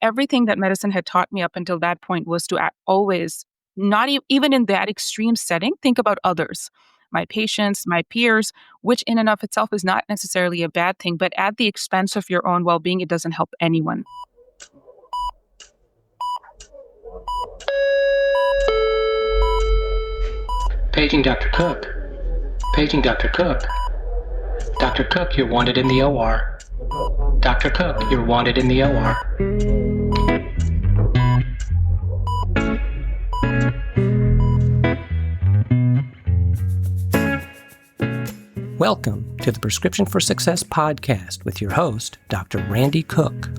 everything that medicine had taught me up until that point was to always, not even in that extreme setting, think about others, my patients, my peers, which in and of itself is not necessarily a bad thing, but at the expense of your own well-being, it doesn't help anyone. Paging Dr. Cook. Paging Dr. Cook. Dr. Cook, you're wanted in the OR. Dr. Cook, you're wanted in the OR. Welcome to the Prescription for Success podcast with your host, Dr. Randy Cook.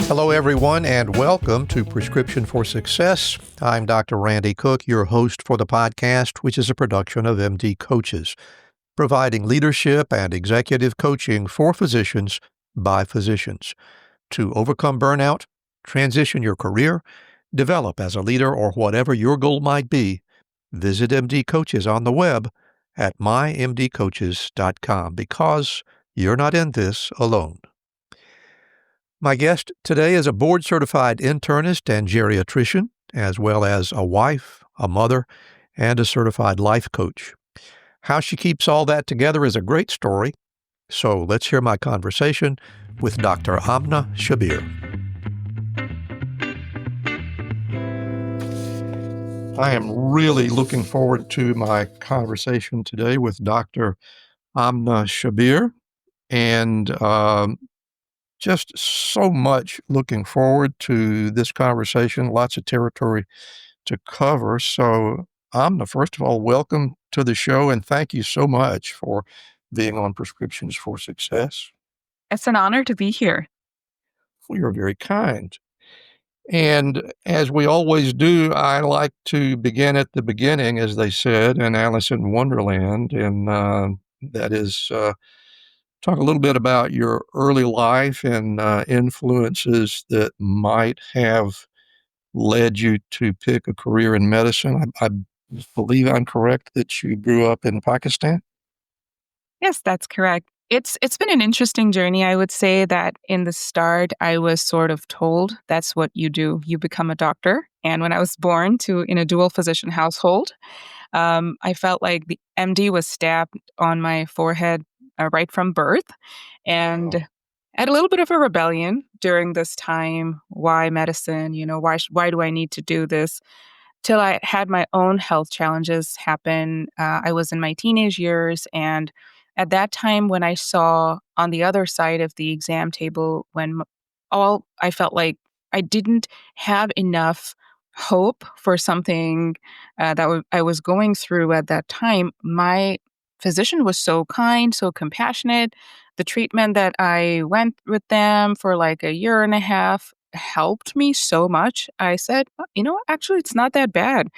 Hello, everyone, and welcome to Prescription for Success. I'm Dr. Randy Cook, your host for the podcast, which is a production of MD Coaches, providing leadership and executive coaching for physicians by physicians to overcome burnout, transition your career, develop as a leader, or whatever your goal might be. Visit MD Coaches on the web at mymdcoaches.com because you're not in this alone. My guest today is a board-certified internist and geriatrician, as well as a wife, a mother, and a certified life coach. How she keeps all that together is a great story. So let's hear my conversation with Dr. Amna Shabbir. I am really looking forward to my conversation today with Dr. Amna Shabbir, and just so much looking forward to this conversation, lots of territory to cover. So, Amna, first of all, welcome to the show, and thank you so much for being on Prescriptions for Success. It's an honor to be here. Well, you're very kind. And as we always do, I like to begin at the beginning, as they said in Alice in Wonderland, and that is talk a little bit about your early life and influences that might have led you to pick a career in medicine. I believe I'm correct that you grew up in Pakistan? Yes, that's correct. It's been an interesting journey. I would say that in the start, I was sort of told that's what you do. You become a doctor. And when I was born in a dual physician household, I felt like the MD was stabbed on my forehead right from birth. And I had a little bit of a rebellion during this time. Why medicine? Why do I need to do this? Till I had my own health challenges happen. I was in my teenage years, and at that time when I saw on the other side of the exam table, I felt like I didn't have enough hope for something I was going through at that time. My physician was so kind, so compassionate. The treatment that I went with them for like a year and a half helped me so much. I said, actually, it's not that bad.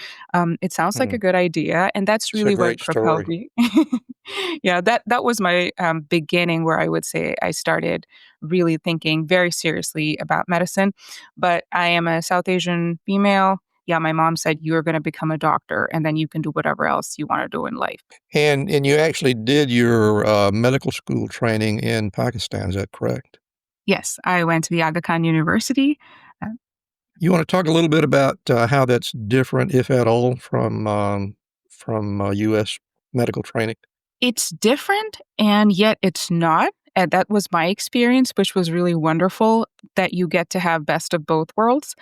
It sounds like a good idea. And that's really what propelled me. Yeah, that was my beginning, where I would say I started really thinking very seriously about medicine. But I am a South Asian female. Yeah, my mom said, you're going to become a doctor, and then you can do whatever else you want to do in life. And you actually did your medical school training in Pakistan, is that correct? Yes, I went to the Aga Khan University. You want to talk a little bit about how that's different, if at all, from U.S. medical training? It's different, and yet it's not. And that was my experience, which was really wonderful, that you get to have best of both worlds.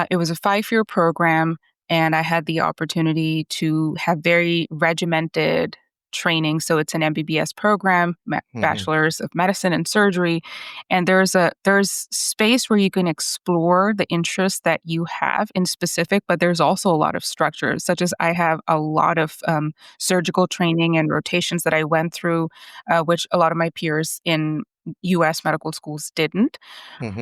It was a 5-year program, and I had the opportunity to have very regimented training. So it's an MBBS program, Bachelor's of Medicine and Surgery, and there's space where you can explore the interests that you have in specific, but there's also a lot of structures, such as I have a lot of surgical training and rotations that I went through, which a lot of my peers in U.S. medical schools didn't,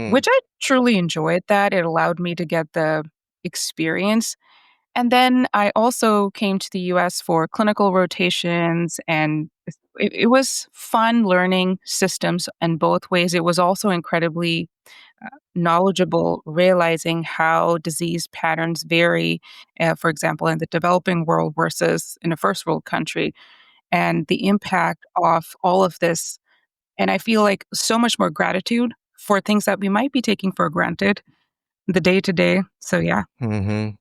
which I truly enjoyed that. It allowed me to get the experience. And then I also came to the U.S. for clinical rotations, and it was fun learning systems in both ways. It was also incredibly knowledgeable, realizing how disease patterns vary, for example, in the developing world versus in a first world country. and the impact of all of this. And I feel like so much more gratitude for things that we might be taking for granted the day to day. So, yeah. Mm-hmm.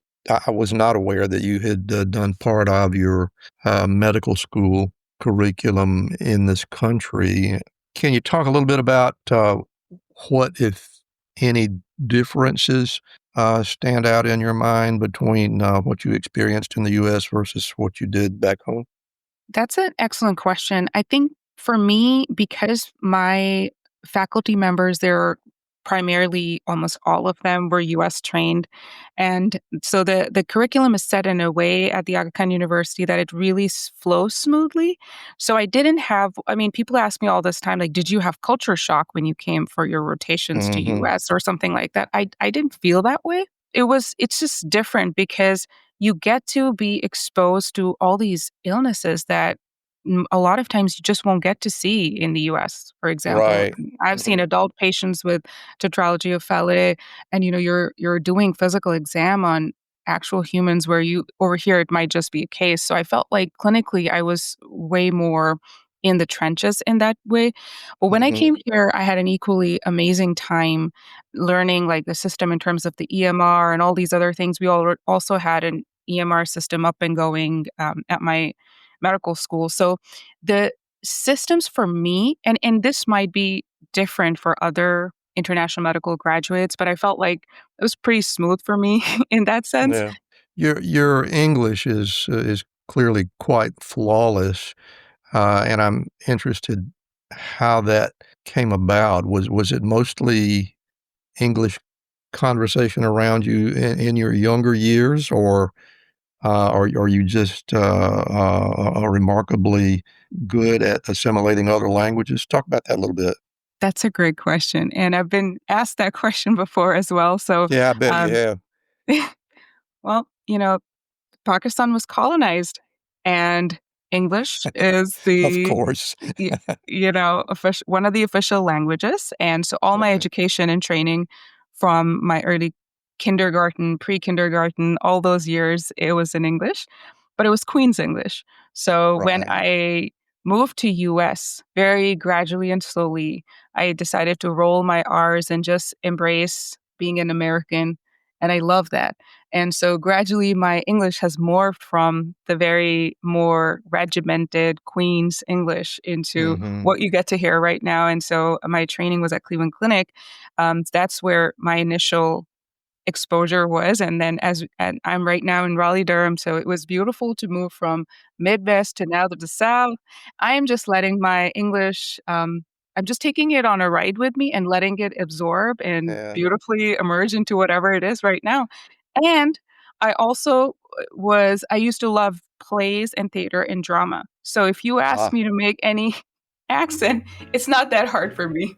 I was not aware that you had done part of your medical school curriculum in this country. Can you talk a little bit about what, if any, differences stand out in your mind between what you experienced in the U.S. versus what you did back home? That's an excellent question. I think for me, because my faculty members, they're primarily almost all of them were US trained. And so the curriculum is set in a way at the Aga Khan University that it really flows smoothly. So I didn't have, I mean, people ask me all this time, like, did you have culture shock when you came for your rotations to Mm-hmm. US or something like that? I didn't feel that way. It's just different because you get to be exposed to all these illnesses that a lot of times you just won't get to see in the US, for example. Right. I've seen adult patients with tetralogy and you're doing physical exam on actual humans where you over here it might just be a case. So I felt like clinically I was way more in the trenches in that way. But when I Mm-hmm. came here, I had an equally amazing time learning like the system in terms of the EMR and all these other things. We all also had an EMR system up and going at my medical school. So the systems for me, and this might be different for other international medical graduates, but I felt like it was pretty smooth for me in that sense. Yeah. Your English is clearly quite flawless, and I'm interested how that came about. Was it mostly English conversation around you in your younger years, or are you just remarkably good at assimilating other languages? Talk about that a little bit. That's a great question. And I've been asked that question before as well. So, Yeah, I bet you um, have. well, Pakistan was colonized, and English is Of the course. y- one of the official languages. And so all my Right. education and training from my early kindergarten, pre-kindergarten, all those years, it was in English, but it was Queen's English. So when Right. I moved to US, very gradually and slowly, I decided to roll my R's and just embrace being an American. And I love that. And so gradually my English has morphed from the very more regimented Queen's English into Mm-hmm. what you get to hear right now. And so my training was at Cleveland Clinic. That's where my initial exposure was. And I'm right now in Raleigh, Durham. So it was beautiful to move from Midwest to now to the South. I am just letting my English, I'm just taking it on a ride with me and letting it absorb and Yeah. beautifully emerge into whatever it is right now. And I also I used to love plays and theater and drama. So if you ask Ah. me to make any accent, it's not that hard for me.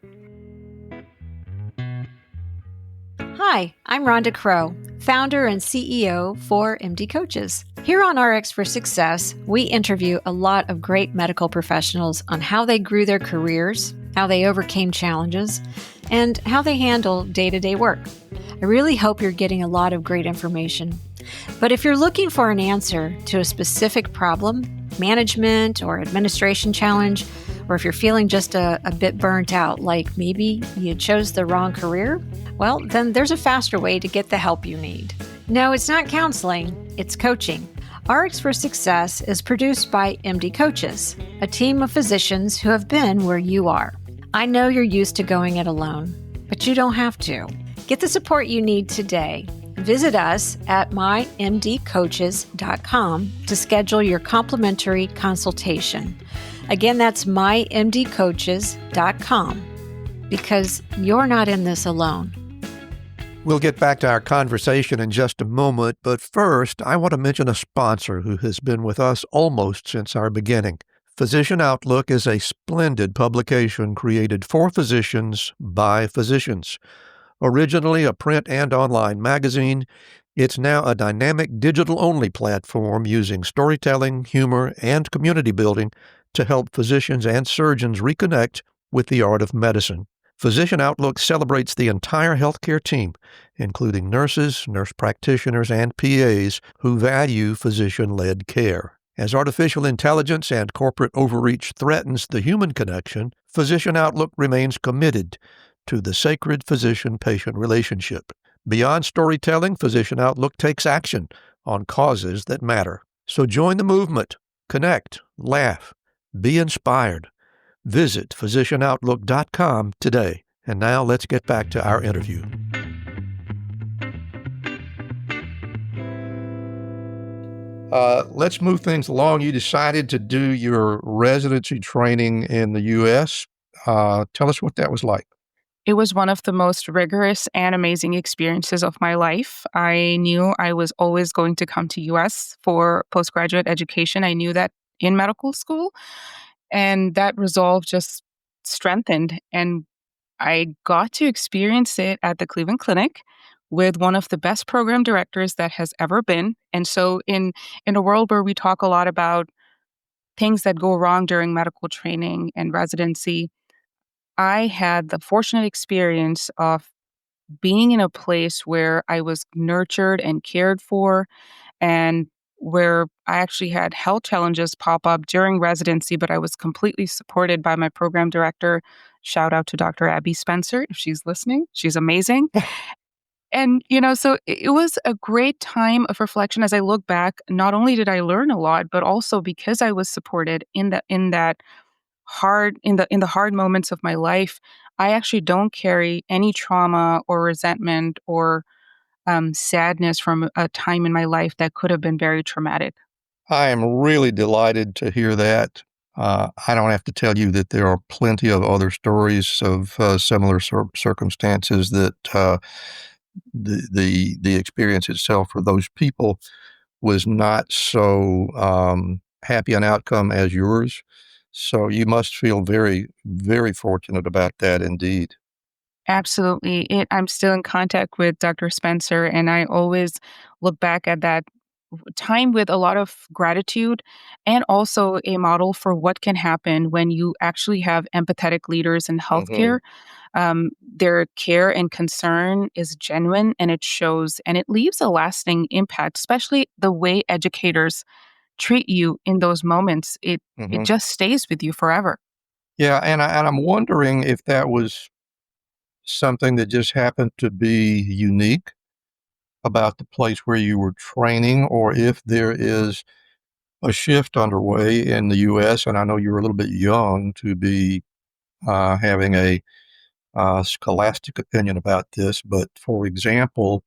Hi, I'm Rhonda Crow, founder and CEO for MD Coaches. Here on RX for Success, we interview a lot of great medical professionals on how they grew their careers, how they overcame challenges, and how they handle day-to-day work. I really hope you're getting a lot of great information. But if you're looking for an answer to a specific problem, management or administration challenge, or if you're feeling just a bit burnt out, like maybe you chose the wrong career, well, then there's a faster way to get the help you need. No, it's not counseling, it's coaching. RX for Success is produced by MD Coaches, a team of physicians who have been where you are. I know you're used to going it alone, but you don't have to. Get the support you need today. Visit us at mymdcoaches.com to schedule your complimentary consultation. Again, that's mymdcoaches.com, because you're not in this alone. We'll get back to our conversation in just a moment, but first, I want to mention a sponsor who has been with us almost since our beginning. Physician Outlook is a splendid publication created for physicians by physicians. Originally a print and online magazine, it's now a dynamic digital-only platform using storytelling, humor, and community building to help physicians and surgeons reconnect with the art of medicine. Physician Outlook celebrates the entire healthcare team, including nurses, nurse practitioners, and PAs who value physician-led care. As artificial intelligence and corporate overreach threatens the human connection, Physician Outlook remains committed to the sacred physician-patient relationship. Beyond storytelling, Physician Outlook takes action on causes that matter. So join the movement, connect, laugh, be inspired. Visit physicianoutlook.com today. And now let's get back to our interview. Let's move things along. You decided to do your residency training in the U.S. Tell us what that was like. It was one of the most rigorous and amazing experiences of my life. I knew I was always going to come to US for postgraduate education. I knew that in medical school, and that resolve just strengthened. And I got to experience it at the Cleveland Clinic with one of the best program directors that has ever been. And so in a world where we talk a lot about things that go wrong during medical training and residency, I had the fortunate experience of being in a place where I was nurtured and cared for, and where I actually had health challenges pop up during residency, but I was completely supported by my program director. Shout out to Dr. Abby Spencer if she's listening. She's amazing. And, so it was a great time of reflection as I look back. Not only did I learn a lot, but also because I was supported in the hard moments of my life, I actually don't carry any trauma or resentment or sadness from a time in my life that could have been very traumatic. I am really delighted to hear that. I don't have to tell you that there are plenty of other stories of similar circumstances that the experience itself for those people was not so happy an outcome as yours. So you must feel very, very fortunate about that indeed. Absolutely. I'm still in contact with Dr. Spencer, and I always look back at that time with a lot of gratitude and also a model for what can happen when you actually have empathetic leaders in Mm-hmm. healthcare. Their care and concern is genuine and it shows and it leaves a lasting impact, especially the way educators treat you in those moments. It Mm-hmm. just stays with you forever. Yeah, and I'm wondering if that was something that just happened to be unique about the place where you were training, or if there is a shift underway in the U.S. And I know you're a little bit young to be having a scholastic opinion about this, but for example,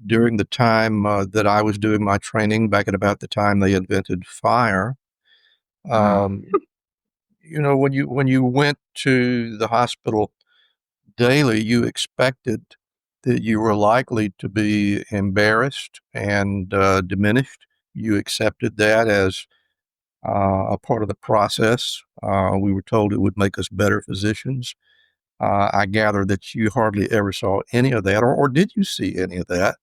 during the time that I was doing my training, back at about the time they invented fire, um, when you went to the hospital daily, you expected that you were likely to be embarrassed and diminished. You accepted that as a part of the process. We were told it would make us better physicians. I gather that you hardly ever saw any of that, or did you see any of that?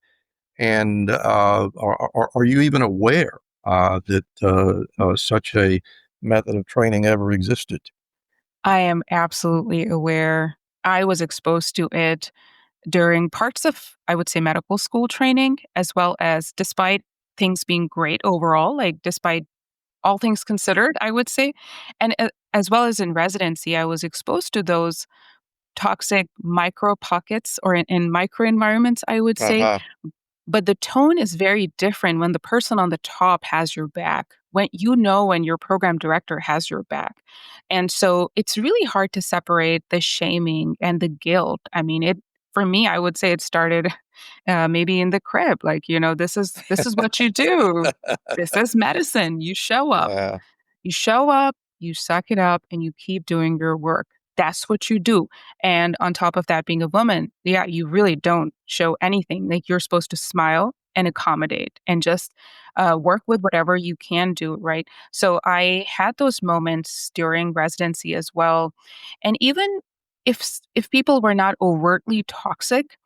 And are you even aware that such a method of training ever existed? I am absolutely aware. I was exposed to it during parts of, I would say, medical school training, as well as despite things being great overall, like despite all things considered, I would say. And as well as in residency, I was exposed to those toxic micro pockets or in micro environments, I would say. Uh-huh. But the tone is very different when the person on the top has your back, when your program director has your back. And so it's really hard to separate the shaming and the guilt. I mean, for me, I would say it started maybe in the crib. Like, this is what you do. This is medicine. You show up. Yeah. You show up, you suck it up, and you keep doing your work. That's what you do. And on top of that, being a woman, yeah, you really don't show anything. Like you're supposed to smile and accommodate and just work with whatever you can do, right? So I had those moments during residency as well. And even if people were not overtly toxic,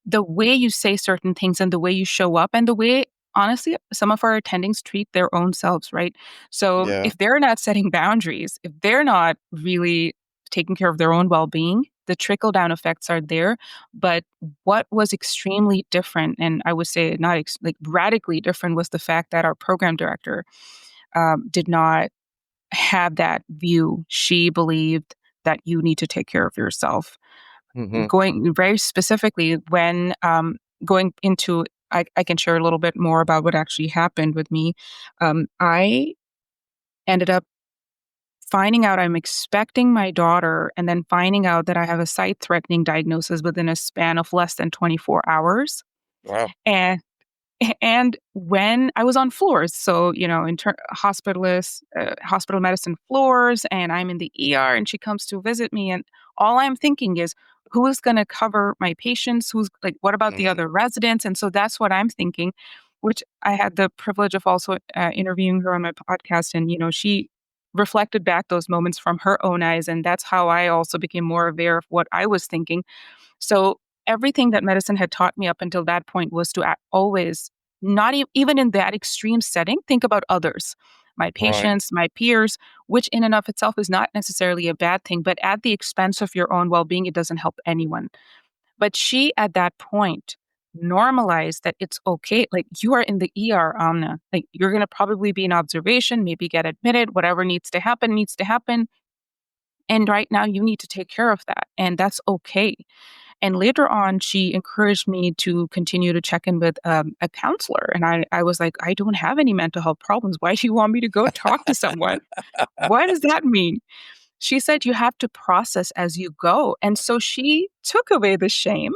the way you say certain things and the way you show up and the way honestly some of our attendings treat their own selves, right? So Yeah. if they're not setting boundaries, if they're not really taking care of their own well-being, the trickle down effects are there. But what was extremely different, and I would say not like radically different, was the fact that our program director did not have that view. She believed that you need to take care of yourself. Hmm. Going very specifically, when going into, I can share a little bit more about what actually happened with me. I ended up finding out I'm expecting my daughter and then finding out that I have a sight-threatening diagnosis within a span of less than 24 hours. Wow. And and when I was on floors, so, hospital medicine floors, and I'm in the ER, and she comes to visit me, and all I'm thinking is, who is going to cover my patients? Who's like, what about the Hmm. other residents? And so that's what I'm thinking, which I had the privilege of also interviewing her on my podcast. And, she reflected back those moments from her own eyes. And that's how I also became more aware of what I was thinking. So everything that medicine had taught me up until that point was to always, not even in that extreme setting, think about others, my Right. patients, my peers, which in and of itself is not necessarily a bad thing, but at the expense of your own well-being, it doesn't help anyone. But she, at that point, normalized that it's okay. Like, you are in the ER, Amna. Like, you're going to probably be in observation, maybe get admitted, whatever needs to happen, needs to happen. And right now, you need to take care of that. And that's okay. And later on, she encouraged me to continue to check in with a counselor. And I was like, I don't have any mental health problems. Why do you want me to go talk to someone? What does that mean? She said, you have to process as you go. And so she took away the shame.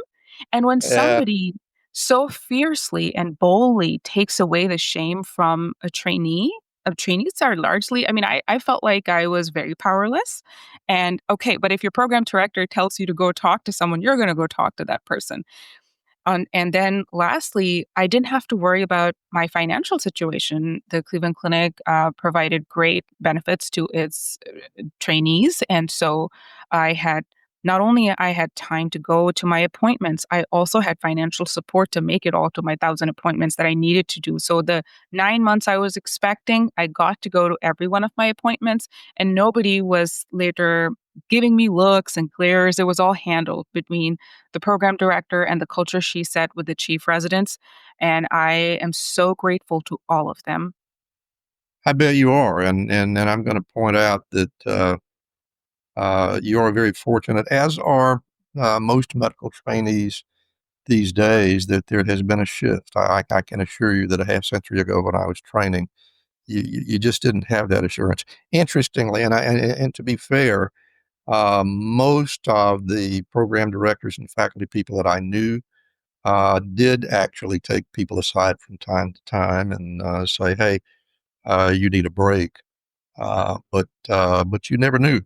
And when Yeah. somebody so fiercely and boldly takes away the shame from a trainee, trainees are largely, I mean, I felt like I was very powerless. And okay, but if your program director tells you to go talk to someone, you're going to go talk to that person. And then lastly, I didn't have to worry about my financial situation. The Cleveland Clinic provided great benefits to its trainees. And so I had, not only I had time to go to my appointments, I also had financial support to make it all to my 1,000 appointments that I needed to do. So the 9 months I was expecting, I got to go to every one of my appointments, and nobody was later giving me looks and glares. It was all handled between the program director and the culture she set with the chief residents. And I am so grateful to all of them. I bet you are, and I'm going to point out that you are very fortunate, as are most medical trainees these days. That there has been a shift. I can assure you that a half century ago, when I was training, you just didn't have that assurance. Interestingly, and to be fair, most of the program directors and faculty people that I knew did actually take people aside from time to time and say, "Hey, you need a break." But you never knew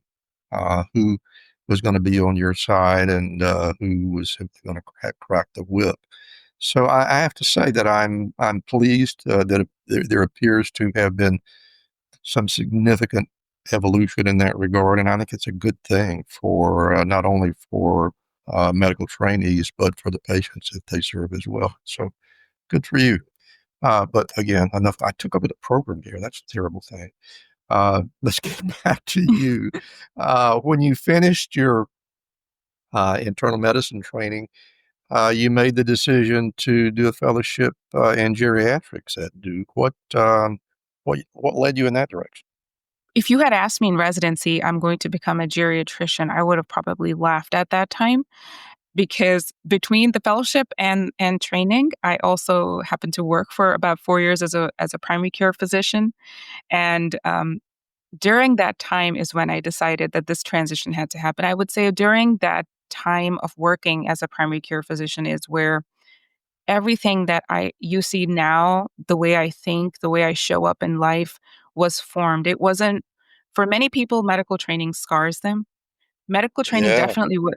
who was going to be on your side and who was simply going to crack the whip. So I have to say that I'm pleased that there appears to have been some significant evolution in that regard, and I think it's a good thing for not only for medical trainees but for the patients that they serve as well. So good for you. But again, enough. I took over the program here. That's a terrible thing. Let's get back to you. When you finished your internal medicine training, you made the decision to do a fellowship in geriatrics at Duke. What led you in that direction? If you had asked me in residency, I'm going to become a geriatrician, I would have probably laughed at that time, because between the fellowship and training, I also happened to work for about 4 years as a primary care physician. And during that time is when I decided that this transition had to happen. I would say during that time of working as a primary care physician is where everything that you see now, the way I think, the way I show up in life was formed. It wasn't, for many people, medical training scars them. Medical training Yeah. definitely would.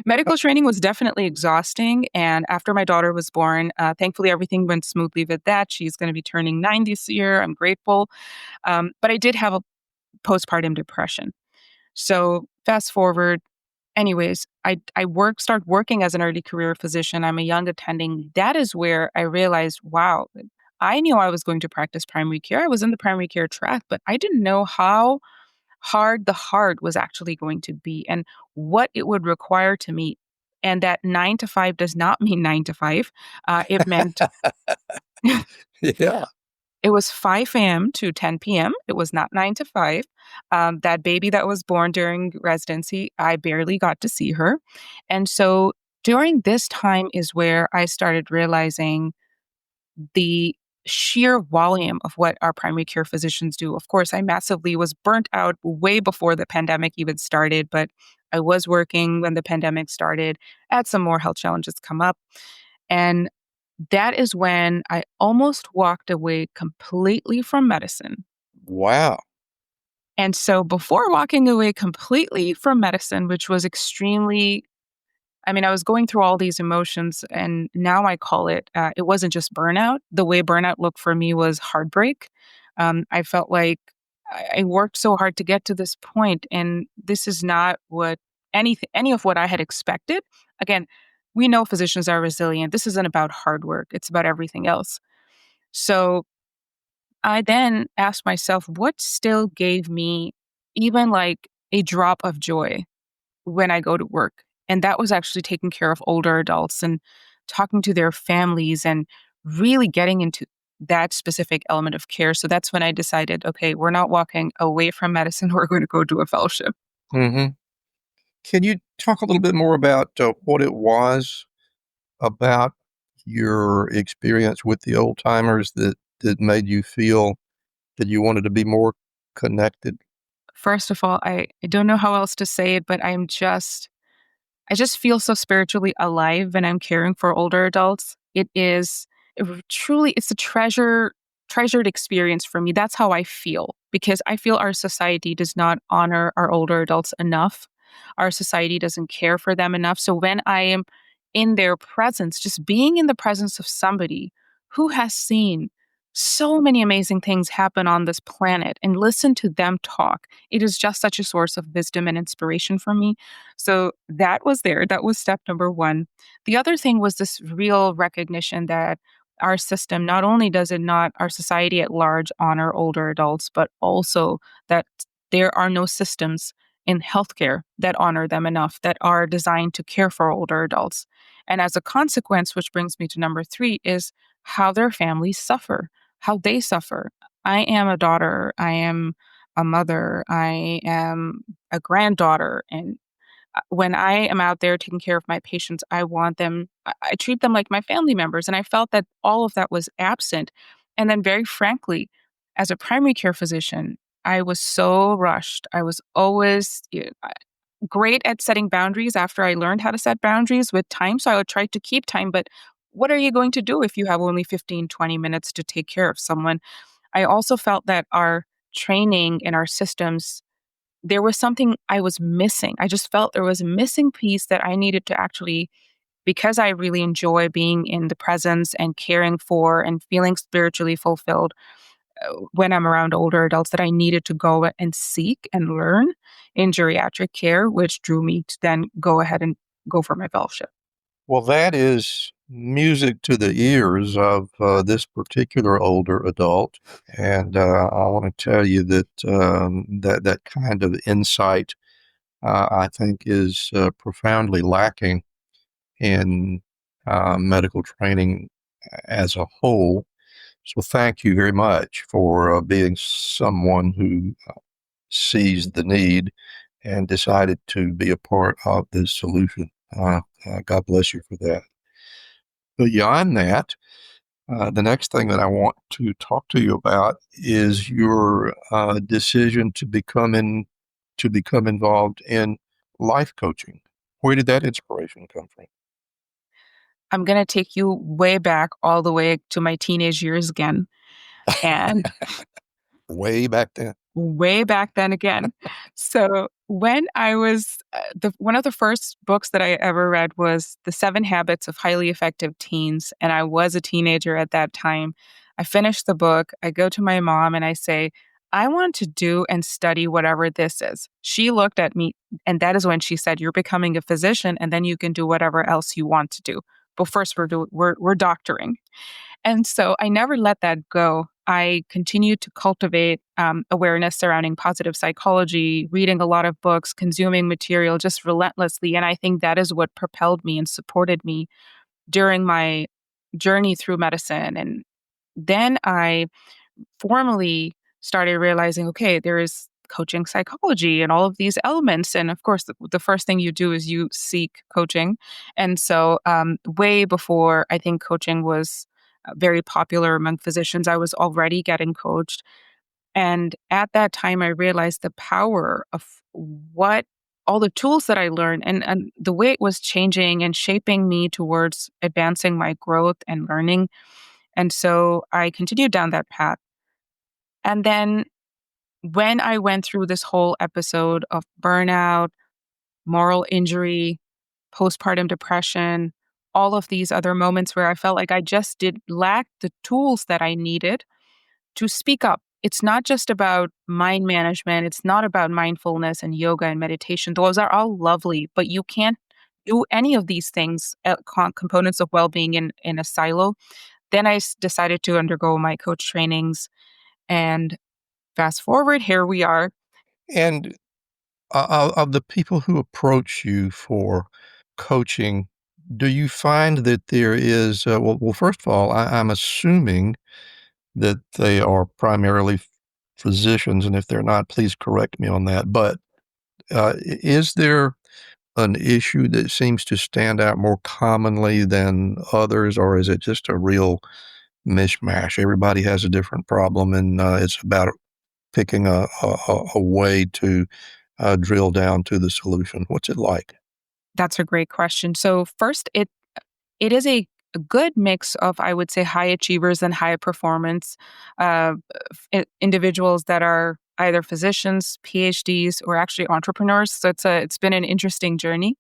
Medical training was definitely exhausting. And after my daughter was born, thankfully everything went smoothly with that. She's going to be turning 9 this year. I'm grateful. But I did have a postpartum depression. So fast forward, anyways, start working as an early career physician. I'm a young attending. That is where I realized, wow, I knew I was going to practice primary care. I was in the primary care track, but I didn't know how hard the hard was actually going to be and what it would require to meet. And that 9 to 5 does not mean 9 to 5. It meant Yeah. It was 5 a.m. to 10 p.m. It was not 9 to 5. That baby that was born during residency, I barely got to see her. And so during this time is where I started realizing the sheer volume of what our primary care physicians do. Of course, I massively was burnt out way before the pandemic even started, but I was working when the pandemic started, had some more health challenges come up. And that is when I almost walked away completely from medicine. Wow. And so before walking away completely from medicine, which was extremely, I mean, I was going through all these emotions, and now I call it, it wasn't just burnout. The way burnout looked for me was heartbreak. I felt like I worked so hard to get to this point, and this is not what any of what I had expected. Again, we know physicians are resilient. This isn't about hard work. It's about everything else. So I then asked myself, what still gave me even like a drop of joy when I go to work? And that was actually taking care of older adults and talking to their families and really getting into that specific element of care. So that's when I decided, okay, we're not walking away from medicine. We're going to go do a fellowship. Hmm. Can you talk a little bit more about what it was about your experience with the old timers that made you feel that you wanted to be more connected? First of all, I don't know how else to say it, but I just feel so spiritually alive when I'm caring for older adults. Truly, it's a treasured experience for me. That's how I feel because I feel our society does not honor our older adults enough. Our society doesn't care for them enough. So when I am in their presence, just being in the presence of somebody who has seen so many amazing things happen on this planet and listen to them talk, it is just such a source of wisdom and inspiration for me. So that was there. That was step number one. The other thing was this real recognition that our system, not only does it not, our society at large honor older adults, but also that there are no systems in healthcare that honor them enough, that are designed to care for older adults. And as a consequence, which brings me to number three, is how their families suffer, how they suffer. I am a daughter, I am a mother, I am a granddaughter, and when I am out there taking care of my patients, I treat them like my family members. And I felt that all of that was absent. And then, very frankly, as a primary care physician, I was so rushed. I was always great at setting boundaries after I learned how to set boundaries with time. So I would try to keep time. But what are you going to do if you have only 15, 20 minutes to take care of someone? I also felt that our training and our systems, there was something I was missing. I just felt there was a missing piece that I needed to actually, because I really enjoy being in the presence and caring for and feeling spiritually fulfilled when I'm around older adults, that I needed to go and seek and learn in geriatric care, which drew me to then go ahead and go for my fellowship. Well, that is music to the ears of this particular older adult, and I want to tell you that that kind of insight, I think, is profoundly lacking in medical training as a whole. So, thank you very much for being someone who sees the need and decided to be a part of this solution. God bless you for that. Beyond that, the next thing that I want to talk to you about is your decision to become involved in life coaching. Where did that inspiration come from? I'm going to take you way back, all the way to my teenage years again. And Way back then. way back then again. So when I was one of the first books that I ever read was The 7 Habits of Highly Effective Teens, and I was a teenager at that time. I finished the book. I go to my mom and I say, I want to do and study whatever this is. She looked at me, and that is when she said, "You're becoming a physician, and then you can do whatever else you want to do. But first, we're doctoring." And so I never let that go. I continued to cultivate awareness surrounding positive psychology, reading a lot of books, consuming material just relentlessly. And I think that is what propelled me and supported me during my journey through medicine. And then I formally started realizing, okay, there is coaching psychology and all of these elements. And of course, the first thing you do is you seek coaching. And so, way before I think coaching was very popular among physicians, I was already getting coached. And at that time, I realized the power of what all the tools that I learned and the way it was changing and shaping me towards advancing my growth and learning. And so I continued down that path. And then when I went through this whole episode of burnout, moral injury, postpartum depression, all of these other moments where I felt like I just did lack the tools that I needed to speak up. It's not just about mind management. It's not about mindfulness and yoga and meditation. Those are all lovely, but you can't do any of these things, components of well-being in a silo. Then I decided to undergo my coach trainings, and fast forward, here we are. And of the people who approach you for coaching, do you find that there is, first of all, I'm assuming that they are primarily physicians, and if they're not, please correct me on that. But is there an issue that seems to stand out more commonly than others, or is it just a real mishmash? Everybody has a different problem, and it's about picking a way to drill down to the solution. What's it like? That's a great question. So first, it is a good mix of, I would say, high achievers and high performance individuals that are either physicians, PhDs, or actually entrepreneurs. So it's been an interesting journey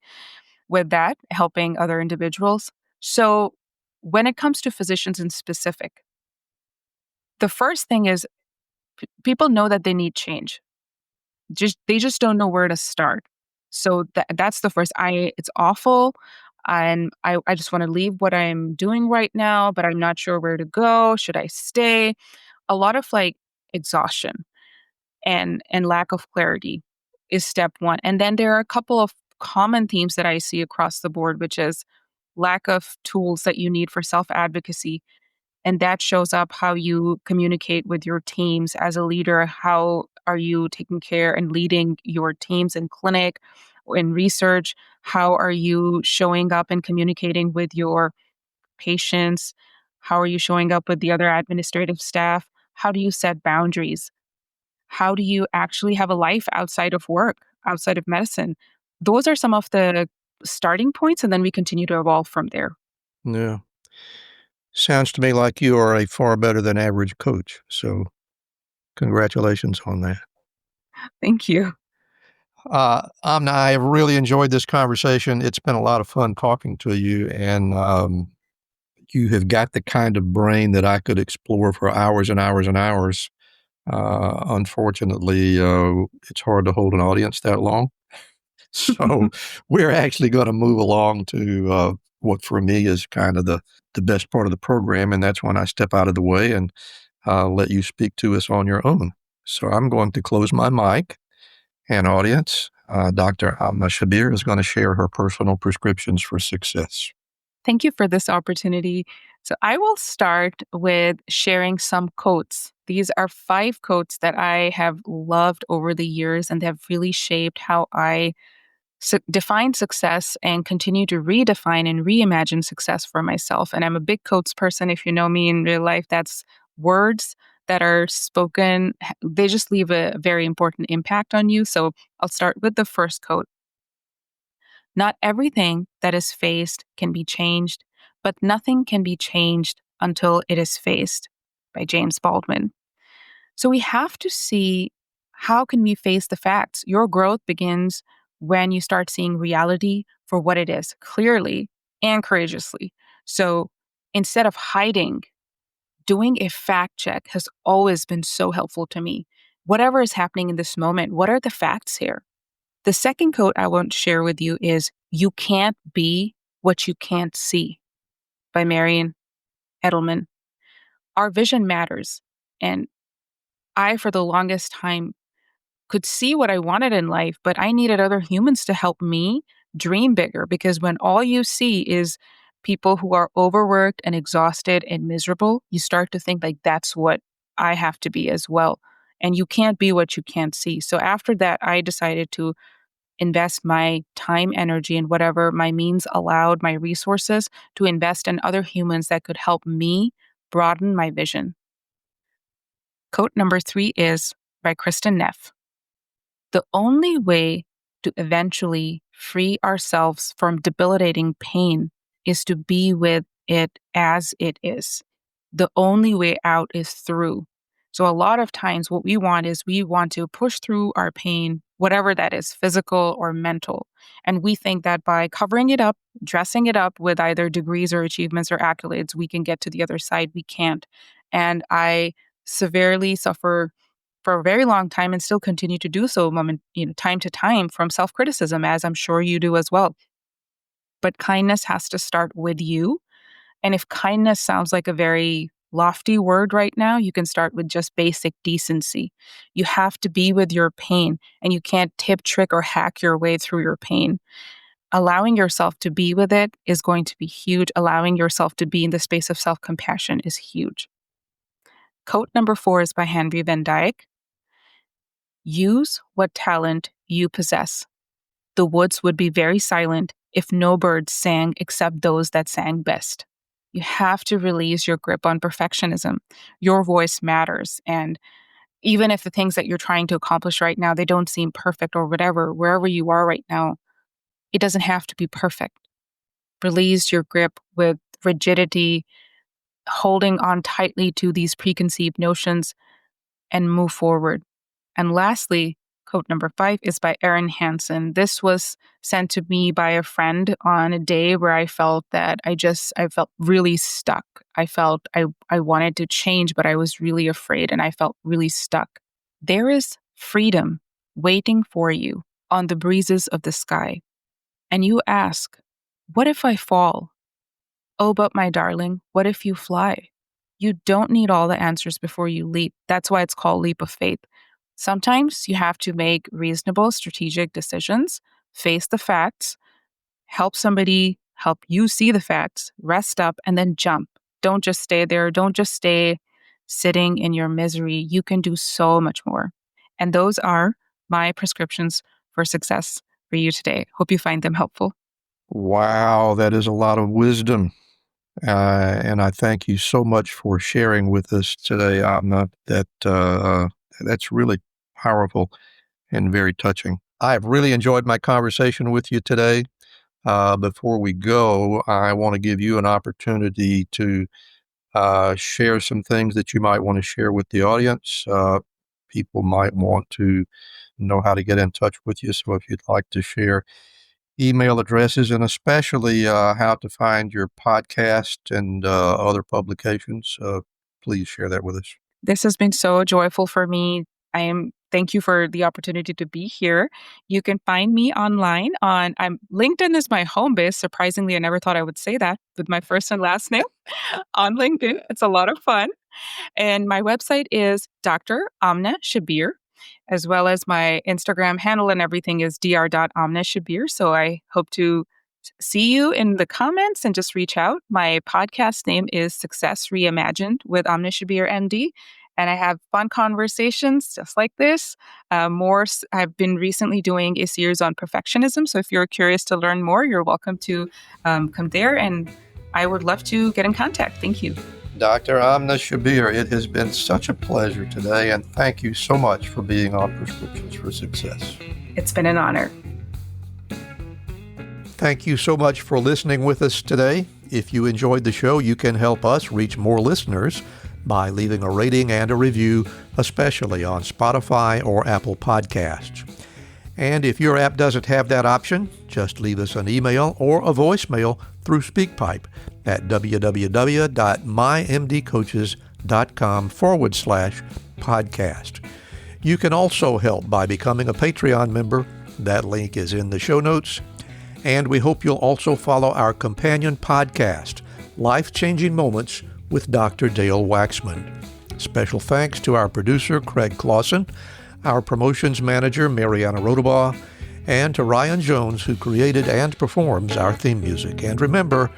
with that, helping other individuals. So when it comes to physicians in specific, the first thing is people know that they need change. They just don't know where to start. So that's the first. It's awful, and I just want to leave what I'm doing right now, but I'm not sure where to go. Should I stay? A lot of like exhaustion and lack of clarity is step one. And then there are a couple of common themes that I see across the board, which is lack of tools that you need for self-advocacy. And that shows up how you communicate with your teams as a leader. How are you taking care and leading your teams in clinic, in research? How are you showing up and communicating with your patients? How are you showing up with the other administrative staff? How do you set boundaries? How do you actually have a life outside of work, outside of medicine? Those are some of the starting points, and then we continue to evolve from there. Yeah. Sounds to me like you are a far better than average coach. So congratulations on that. Thank you. Amna, I have really enjoyed this conversation. It's been a lot of fun talking to you, and you have got the kind of brain that I could explore for hours and hours and hours. Unfortunately, it's hard to hold an audience that long. So we're actually going to move along to what for me is kind of the best part of the program, and that's when I step out of the way and let you speak to us on your own. So I'm going to close my mic, and audience, Dr. Amna Shabbir is going to share her personal prescriptions for success. Thank you for this opportunity. So I will start with sharing some quotes. These are 5 quotes that I have loved over the years and have really shaped how I define success and continue to redefine and reimagine success for myself. And I'm a big quotes person. If you know me in real life, that's words that are spoken. They just leave a very important impact on you. So I'll start with the first quote. Not everything that is faced can be changed, but nothing can be changed until it is faced, by James Baldwin. So we have to see, how can we face the facts? Your growth begins when you start seeing reality for what it is, clearly and courageously. So instead of hiding, doing a fact check has always been so helpful to me. Whatever is happening in this moment, what are the facts here? The second quote I want to share with you is, "You can't be what you can't see," by Marian Edelman. Our vision matters. And I, for the longest time, could see what I wanted in life, but I needed other humans to help me dream bigger, because when all you see is people who are overworked and exhausted and miserable, you start to think like that's what I have to be as well. And you can't be what you can't see. So after that, I decided to invest my time, energy, and whatever my means allowed, my resources, to invest in other humans that could help me broaden my vision. Quote number 3 is by Kristen Neff. The only way to eventually free ourselves from debilitating pain is to be with it as it is. The only way out is through. So a lot of times what we want is we want to push through our pain, whatever that is, physical or mental. And we think that by covering it up, dressing it up with either degrees or achievements or accolades, we can get to the other side. We can't. And I severely suffer for a very long time and still continue to do so time to time from self-criticism, as I'm sure you do as well. But kindness has to start with you. And if kindness sounds like a very lofty word right now, you can start with just basic decency. You have to be with your pain, and you can't tip, trick, or hack your way through your pain. Allowing yourself to be with it is going to be huge. Allowing yourself to be in the space of self-compassion is huge. Quote number 4 is by Henry Van Dyke. Use what talent you possess. The woods would be very silent if no birds sang except those that sang best. You have to release your grip on perfectionism. Your voice matters. And even if the things that you're trying to accomplish right now, they don't seem perfect or whatever, wherever you are right now, it doesn't have to be perfect. Release your grip with rigidity, holding on tightly to these preconceived notions, and move forward. And lastly, quote number 5 is by Erin Hansen. This was sent to me by a friend on a day where I felt that I felt really stuck. I felt I wanted to change, but I was really afraid and I felt really stuck. There is freedom waiting for you on the breezes of the sky. And you ask, what if I fall? Oh, but my darling, what if you fly? You don't need all the answers before you leap. That's why it's called leap of faith. Sometimes you have to make reasonable, strategic decisions, face the facts, help somebody help you see the facts, rest up, and then jump. Don't just stay there. Don't just stay sitting in your misery. You can do so much more. And those are my prescriptions for success for you today. Hope you find them helpful. Wow, that is a lot of wisdom. And I thank you so much for sharing with us today, Amna. That's really powerful and very touching. I've really enjoyed my conversation with you today. Before we go, I want to give you an opportunity to share some things that you might want to share with the audience. People might want to know how to get in touch with you. So if you'd like to share email addresses and especially how to find your podcast and other publications, please share that with us. This has been so joyful for me. Thank you for the opportunity to be here. You can find me online on LinkedIn is my home base. Surprisingly, I never thought I would say that with my first and last name on LinkedIn. It's a lot of fun. And my website is Dr. Amna Shabbir, as well as my Instagram handle and everything is dr.amnashabir. So I hope to see you in the comments and just reach out. My podcast name is Success Reimagined with Amna Shabbir, MD. And I have fun conversations just like this. I've been recently doing a series on perfectionism. So if you're curious to learn more, you're welcome to come there. And I would love to get in contact. Thank you. Dr. Amna Shabbir, it has been such a pleasure today, and thank you so much for being on Prescriptions for Success. It's been an honor. Thank you so much for listening with us today. If you enjoyed the show, you can help us reach more listeners by leaving a rating and a review, especially on Spotify or Apple Podcasts. And if your app doesn't have that option, just leave us an email or a voicemail through SpeakPipe at www.mymdcoaches.com/podcast. You can also help by becoming a Patreon member. That link is in the show notes. And we hope you'll also follow our companion podcast, Life-Changing Moments with Dr. Dale Waxman. Special thanks to our producer, Craig Clausen, our promotions manager, Mariana Rodabaugh, and to Ryan Jones, who created and performs our theme music. And remember,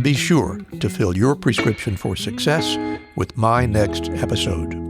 be sure to fill your prescription for success with my next episode.